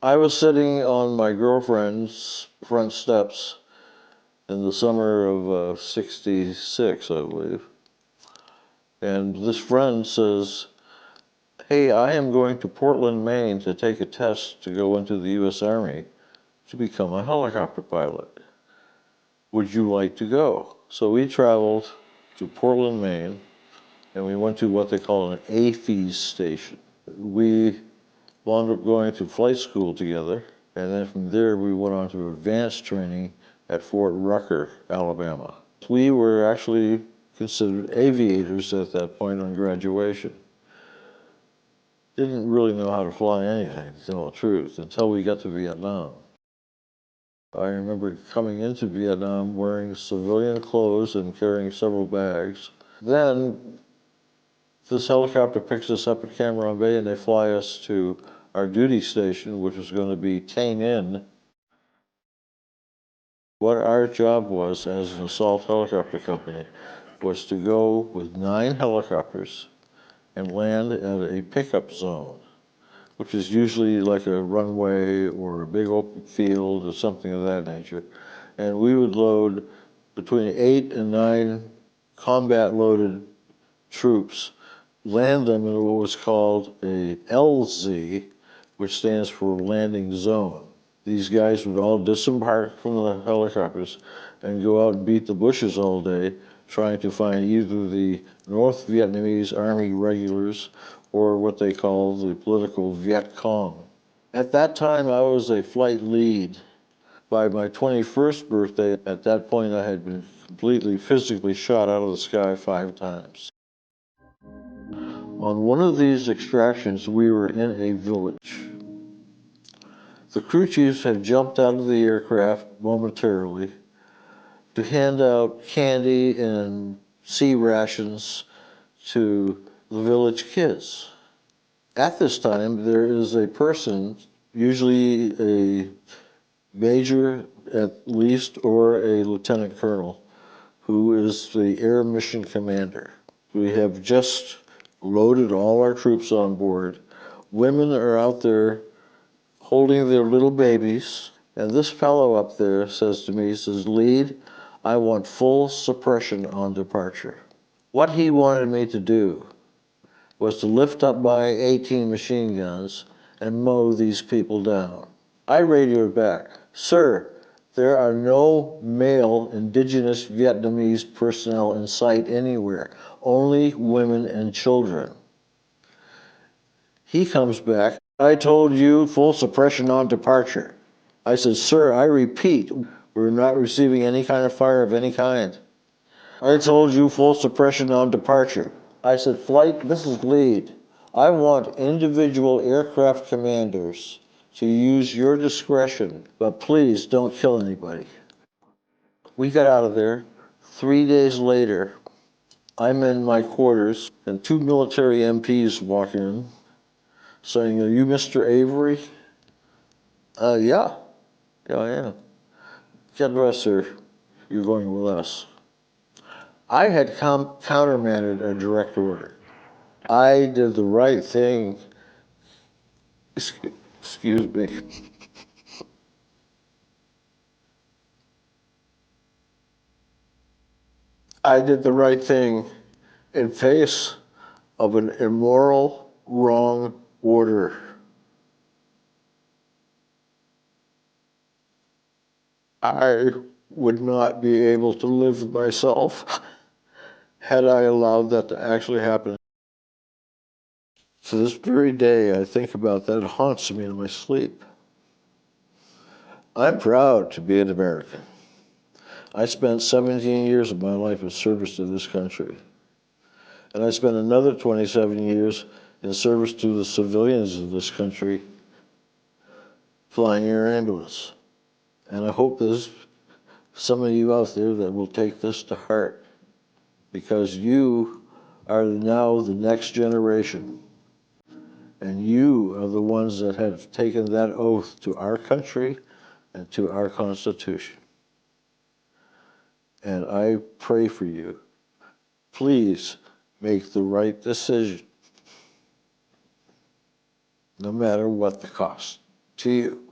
I was sitting on my girlfriend's front steps in the summer of '66, I believe. And this friend says, "Hey, I am going to Portland, Maine to take a test to go into the U.S. Army to become a helicopter pilot. Would you like to go?" So we traveled to Portland, Maine, and we went to what they call an AFES station. We wound up going to flight school together, and then from there we went on to advanced training at Fort Rucker, Alabama. We were actually considered aviators at that point on graduation. Didn't really know how to fly anything, to tell the truth, until we got to Vietnam. I remember coming into Vietnam wearing civilian clothes and carrying several bags. Then this helicopter picks us up at Cam Ranh Bay and they fly us to our duty station, which was going to be Tay Ninh. What our job was as an assault helicopter company was to go with 9 helicopters and land at a pickup zone, which is usually like a runway or a big open field or something of that nature. And we would load between 8 and 9 combat loaded troops, land them in what was called a LZ, which stands for landing zone. These guys would all disembark from the helicopters and go out and beat the bushes all day, trying to find either the North Vietnamese Army regulars or what they call the political Viet Cong. At that time, I was a flight lead. By my 21st birthday, at that point, I had been completely physically shot out of the sky 5 times. On one of these extractions, we were in a village. The crew chiefs had jumped out of the aircraft momentarily to hand out candy and sea rations to the village kids. At this time, there is a person, usually a major at least or a lieutenant colonel, who is the air mission commander. We have just loaded all our troops on board. Women are out there holding their little babies. And this fellow up there says to me, he says, "Lead, I want full suppression on departure." What he wanted me to do was to lift up my 18 machine guns and mow these people down. I radioed back, "Sir, there are no male indigenous Vietnamese personnel in sight anywhere, only women and children." He comes back, "I told you full suppression on departure." I said, "Sir, I repeat, we're not receiving any kind of fire of any kind." "I told you full suppression on departure." I said, "Flight, this is lead. I want individual aircraft commanders to use your discretion, but please don't kill anybody." We got out of there. 3 days later, I'm in my quarters, and 2 military MPs walk in saying, "Are you Mr. Avery?" Yeah. Yeah, I am. "Get dressed, sir. You're going with us." I had countermanded a direct order. I did the right thing. Excuse me. I did the right thing in face of an immoral, wrong order. I would not be able to live with myself had I allowed that to actually happen. To this very day, I think about that. It haunts me in my sleep. I'm proud to be an American. I spent 17 years of my life in service to this country. And I spent another 27 years in service to the civilians of this country flying air ambulance. And I hope there's some of you out there that will take this to heart, because you are now the next generation. And you are the ones that have taken that oath to our country and to our Constitution. And I pray for you. Please make the right decision, no matter what the cost. to you.